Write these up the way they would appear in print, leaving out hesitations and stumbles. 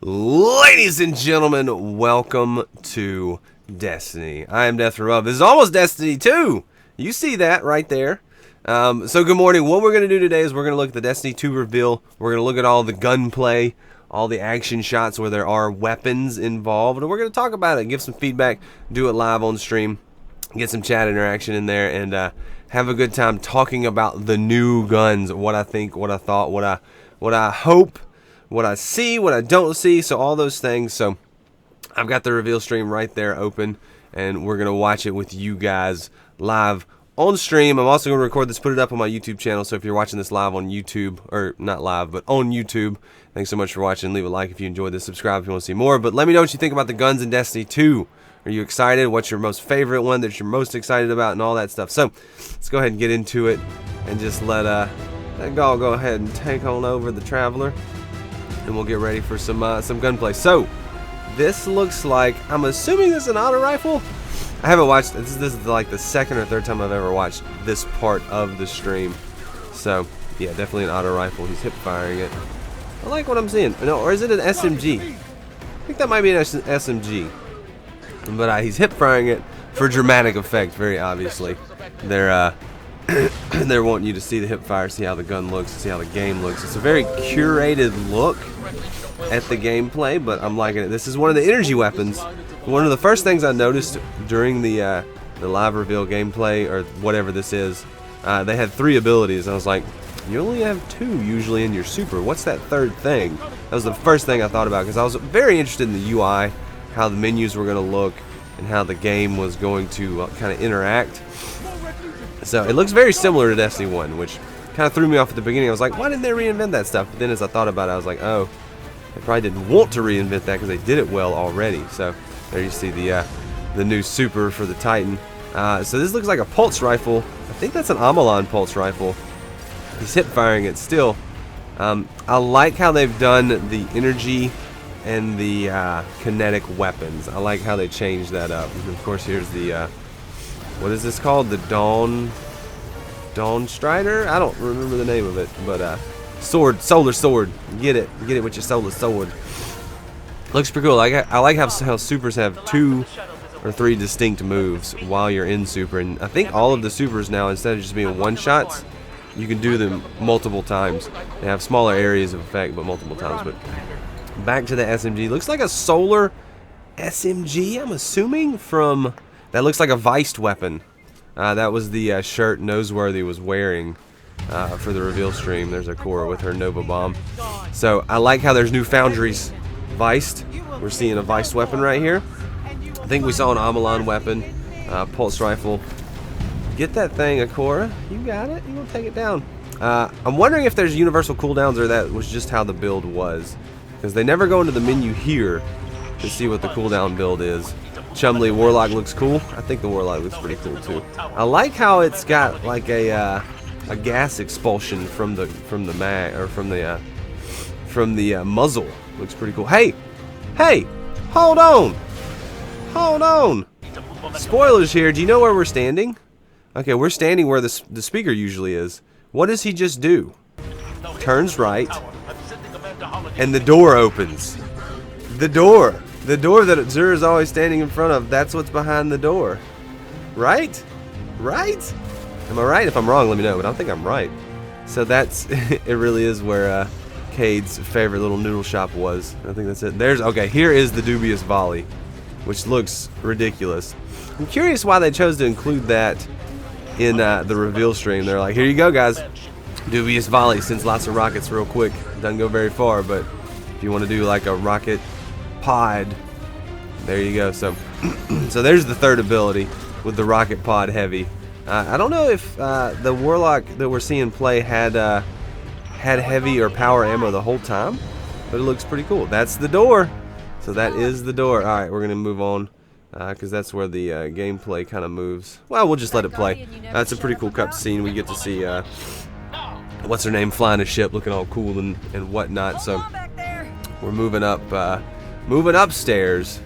Ladies and gentlemen, welcome to Destiny. I am Death from Above. This is almost Destiny 2. You see that right there. So good morning. What we're going to do today is we're going to look at the Destiny 2 reveal. We're going to look at all the gunplay, all the action shots where there are weapons involved. And we're going to talk about it, give some feedback, do it live on stream, get some chat interaction in there, and have a good time talking about the new guns, what I think, what I thought, what I hope, what I see, what I don't see, so all those things. So I've got the reveal stream right there open, and we're going to watch it with you guys live on stream. I'm also going to record this, put it up on my YouTube channel, so if you're watching this live on YouTube, or not live, but on YouTube, thanks so much for watching. Leave a like if you enjoyed this, subscribe if you want to see more, but let me know what you think about the guns in Destiny 2. Are you excited? What's your most favorite one that you're most excited about and all that stuff? So let's go ahead and get into it and just let Gaul go ahead and take on over the Traveler, and we'll get ready for some gunplay. So this looks like, I'm assuming this is an auto rifle. I haven't watched this is like the second or third time I've ever watched this part of the stream. So yeah, definitely an auto rifle. He's hip firing it. I like what I'm seeing. No, or is it an SMG? I think that might be an SMG. But he's hip firing it for dramatic effect, very obviously. They're wanting you to see the hip fire, see how the gun looks, see how the game looks. It's a very curated look at the gameplay, but I'm liking it. This is one of the energy weapons. One of the first things I noticed during the live reveal gameplay, or whatever this is, they had 3 abilities. I was like, you only have 2 usually in your super. What's that third thing? That was the first thing I thought about, because I was very interested in the UI, how the menus were going to look, and how the game was going to kind of interact. So it looks very similar to Destiny 1, which kind of threw me off at the beginning. I was like, why didn't they reinvent that stuff? But then as I thought about it, I was like, oh, they probably didn't want to reinvent that because they did it well already. So there you see the new super for the Titan. So this looks like a pulse rifle. I think that's an Amalon pulse rifle. He's hip firing it still. I like how they've done the energy and the kinetic weapons. I like how they changed that up. And of course, here's the what is this called? The Dawn Strider? I don't remember the name of it, but sword, solar sword. Get it with your solar sword. Looks pretty cool. I like how supers have 2 or 3 distinct moves while you're in super, and I think all of the supers now, instead of just being one shots, you can do them multiple times. They have smaller areas of effect, but multiple times. But back to the SMG. Looks like a solar SMG, I'm assuming, from... That looks like a Viced weapon. That was the shirt Noseworthy was wearing for the reveal stream. There's a Cora with her Nova Bomb. So I like how there's new foundries. Viced. We're seeing a Viced weapon right here. I think we saw an Amalon weapon. Pulse rifle. Get that thing, Akora. You got it. You gonna take it down. I'm wondering if there's universal cooldowns, or that was just how the build was, because they never go into the menu here to see what the cooldown build is. Chumley Warlock looks cool. I think the Warlock looks pretty cool too. I like how it's got like a gas expulsion from the mag, or from the muzzle. Looks pretty cool. Hey, hold on. Spoilers here. Do you know where we're standing? Okay, we're standing where the speaker usually is. What does he just do? Turns right, and the door opens. The door that Xur is always standing in front of, that's what's behind the door. Right? Am I right? If I'm wrong, let me know, but I think I'm right. So that's, it really is where Cade's favorite little noodle shop was. I think that's it. Okay, here is the Dubious Volley, which looks ridiculous. I'm curious why they chose to include that in the reveal stream. They're like, here you go, guys. Dubious Volley sends lots of rockets real quick. Doesn't go very far, but if you want to do like a rocket pod, there you go. So so there's the third ability with the rocket pod heavy. I don't know if the Warlock that we're seeing play had heavy or power ammo the whole time, but it looks pretty cool. That's the door. So that is the door. Alright, we're gonna move on, because that's where the gameplay kind of moves. Well, we'll just let it play. That's a pretty cool cutscene. We get to see what's her name flying a ship, looking all cool and whatnot. So we're moving upstairs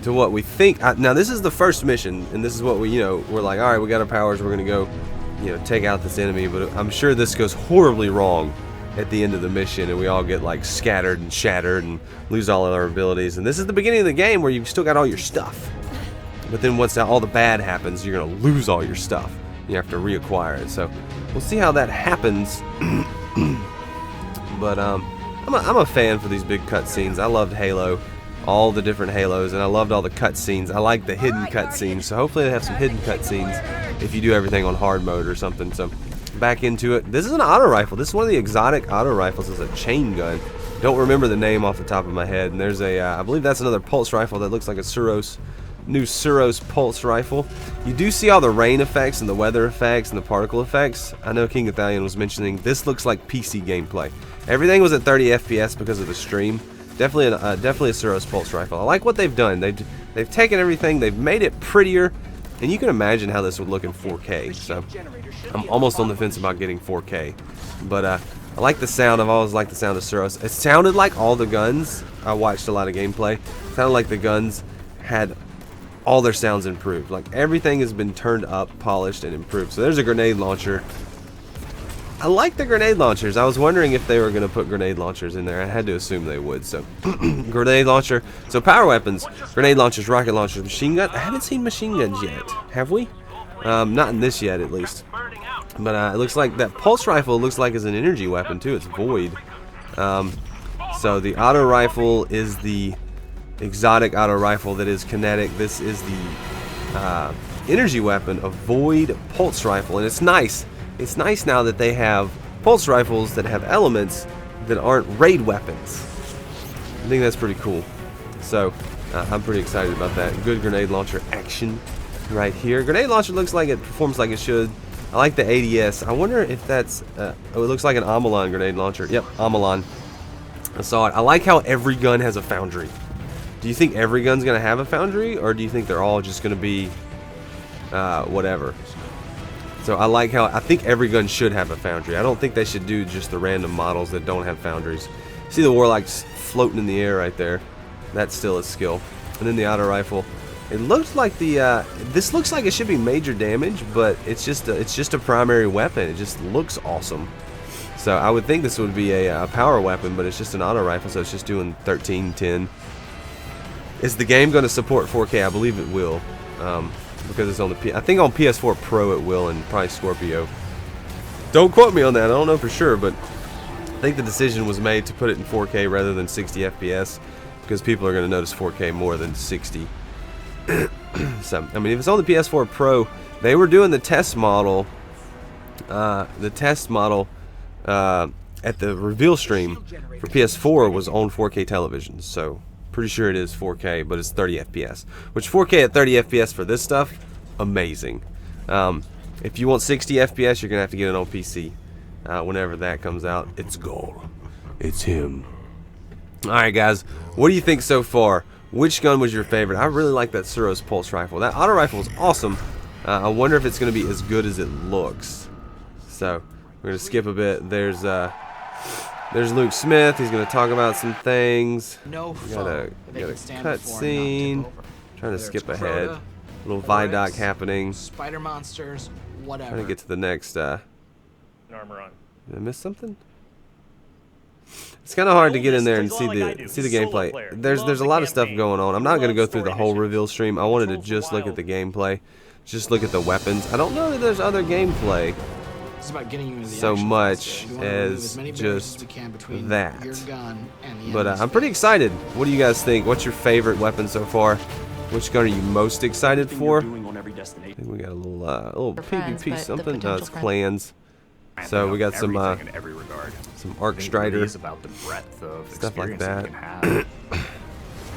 to what we think. Now this is the first mission, and this is what we're like, all right, we got our powers, we're gonna go, take out this enemy. But I'm sure this goes horribly wrong, at the end of the mission, and we all get like scattered and shattered and lose all of our abilities. And this is the beginning of the game where you've still got all your stuff. But then once all the bad happens, you're gonna lose all your stuff. You have to reacquire it. So we'll see how that happens. But I'm a fan for these big cutscenes. I loved Halo, all the different Halos, and I loved all the cutscenes. I like the hidden cutscenes. So hopefully they have some hidden cutscenes if you do everything on hard mode or something. So back into it. This is an auto rifle. This is one of the exotic auto rifles. It's a chain gun. Don't remember the name off the top of my head. And there's a, I believe that's another pulse rifle that looks like a Suros. New Suros pulse rifle. You do see all the rain effects and the weather effects and the particle effects. I know King Ithalian was mentioning this looks like PC gameplay. Everything was at 30 FPS because of the stream. Definitely a Suros pulse rifle. I like what they've done. They've taken everything, they've made it prettier, and you can imagine how this would look in 4K. So I'm almost on the fence about getting 4K, but I like the sound. I've always liked the sound of Suros. It sounded like all the guns. I watched a lot of gameplay. It sounded like the guns had all their sounds improved. Like everything has been turned up, polished, and improved. So there's a grenade launcher. I like the grenade launchers. I was wondering if they were going to put grenade launchers in there. I had to assume they would. So grenade launcher. So power weapons, grenade launchers, rocket launchers, machine gun. I haven't seen machine guns yet. Have we? Not in this yet, at least. But it looks like that pulse rifle looks like it's an energy weapon too. It's void. So the auto rifle is the exotic auto rifle that is kinetic. This is the energy weapon, a void pulse rifle, and it's nice. It's nice now that they have pulse rifles that have elements that aren't raid weapons. I think that's pretty cool. So I'm pretty excited about that. Good grenade launcher action right here. Grenade launcher looks like it performs like it should. I like the ADS. I wonder if that's oh, it looks like an Amalon grenade launcher. Yep, Amalon. I saw it. I like how every gun has a foundry. Do you think every gun's going to have a foundry, or do you think they're all just going to be whatever? So I like how, I think every gun should have a foundry. I don't think they should do just the random models that don't have foundries. See the Warlock's floating in the air right there. That's still a skill. And then the auto rifle. It looks like the, this looks like it should be major damage, but it's just a primary weapon. It just looks awesome. So I would think this would be a power weapon, but it's just an auto rifle, so it's just doing 13, 10. Is the game going to support 4K? I believe it will, because it's on the I think on PS4 Pro it will, and probably Scorpio. Don't quote me on that. I don't know for sure, but I think the decision was made to put it in 4K rather than 60 FPS because people are going to notice 4K more than 60. So I mean, if it's on the PS4 Pro, they were doing the test model. At the reveal stream for PS4 was on 4K television, so pretty sure it is 4K, but it's 30 FPS. Which 4K at 30 FPS for this stuff, amazing. If you want 60 FPS, you're gonna have to get it on PC. Whenever that comes out, it's gold. It's him. All right, guys, what do you think so far? Which gun was your favorite? I really like that Suros pulse rifle. That auto rifle is awesome. I wonder if it's gonna be as good as it looks. So we're gonna skip a bit. There's Luke Smith. He's gonna talk about some things. No, we got a cutscene. Trying to skip ahead. A little Vidoc happening. Spider monsters, whatever. Trying to get to the next. Armor on. Did I miss something? It's kind of hard to get in there and see the gameplay. There's a lot of stuff going on. I'm not gonna go through the whole reveal stream. I wanted to just look at the gameplay, just look at the weapons. I don't know that there's other gameplay. So much as just that. But I'm pretty excited. What do you guys think? What's your favorite weapon so far? Which gun are you most excited for? I think we got a little PvP something. No, it's clans. So we got some Arc Strider stuff like that. I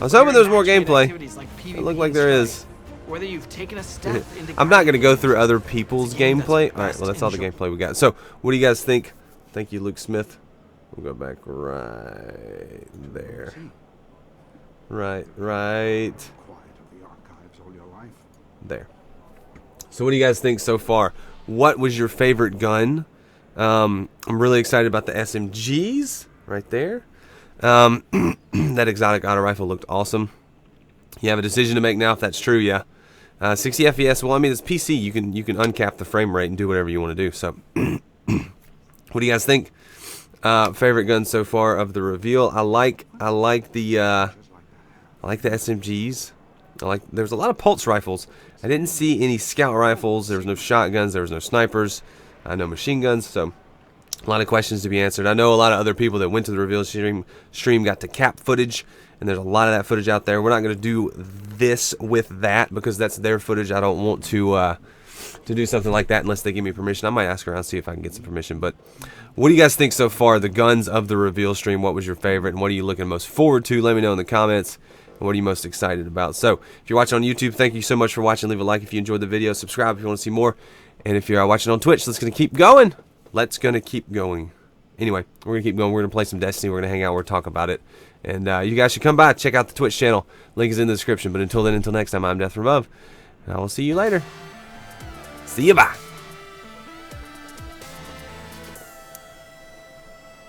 was hoping there was more gameplay. It looked like there is. Whether you've taken a step into I'm not going to go through other people's gameplay. Alright, well, that's all the gameplay we got. So, what do you guys think? Thank you, Luke Smith. We'll go back right there. Right there. So, what do you guys think so far? What was your favorite gun? I'm really excited about the SMGs right there. That exotic auto rifle looked awesome. You have a decision to make now if that's true, yeah. 60 FPS, well, I mean, it's PC. You can uncap the frame rate and do whatever you want to do. So, what do you guys think? Favorite gun so far of the reveal. I like the SMGs. There's a lot of pulse rifles. I didn't see any scout rifles. There was no shotguns. There was no snipers. No machine guns. So a lot of questions to be answered. I know a lot of other people that went to the reveal stream got to cap footage, and there's a lot of that footage out there. We're not going to do this with that because that's their footage. I don't want to do something like that unless they give me permission. I might ask around, see if I can get some permission. But what do you guys think so far? The guns of the reveal stream. What was your favorite, and what are you looking most forward to? Let me know in the comments. And what are you most excited about? So if you're watching on YouTube, thank you so much for watching. Leave a like if you enjoyed the video. Subscribe if you want to see more. And if you're watching on Twitch, let's keep going. Anyway, we're going to keep going. We're going to play some Destiny. We're going to hang out. We're going to talk about it. And you guys should come by. Check out the Twitch channel. Link is in the description. But until then, until next time, I'm Death from Above. And I will see you later. See you, bye.